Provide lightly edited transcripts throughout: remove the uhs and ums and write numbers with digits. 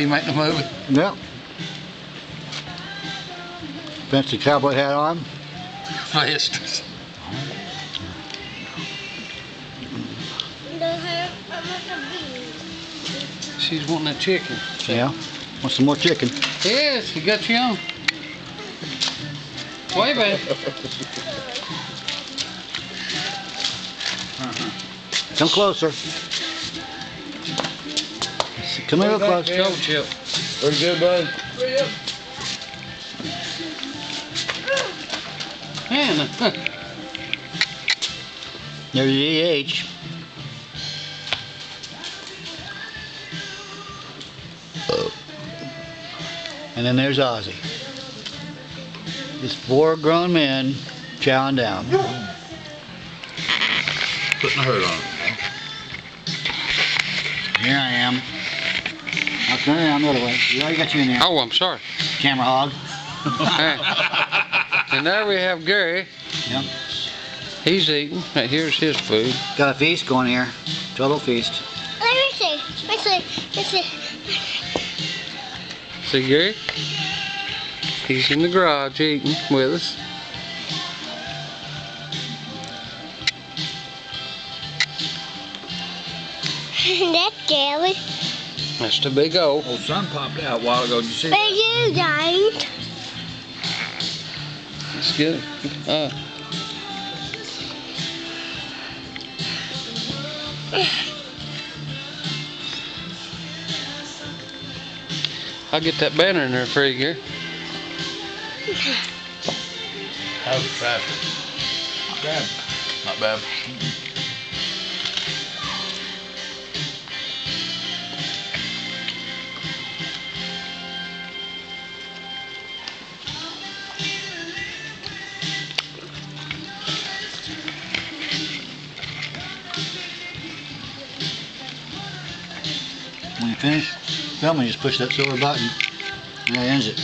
you make the movie. Yep. Fancy cowboy hat on. Vest. She's wanting that chicken. Yeah. Want some more chicken? Yes, he got you on. Way back. Come closer. Come here real close. Go, Chip. Pretty good, bud. Man. There's the EH. And then there's Ozzy. Just 4 grown men chowing down. Putting a hurt on him. Here I am. I'll turn around the other way. We already got you in there. Oh, I'm sorry. Camera hog. And there we have Gary. Yep. He's eating. Here's his food. Got a feast going here. Total feast. Let me see. Let's see. See Gary? He's in the garage eating with us. That's Gary. That's the big O. Oh, sun popped out a while ago. Did you see But that? you don't. That's good. I'll get that banner in there for you, Gary. How's the traffic? Not bad. Not bad. When you finish filming, just push that silver button. And that ends it.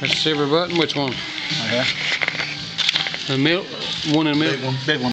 That's the silver button. Which one? Right here. The middle one in the middle. Big one. Big one.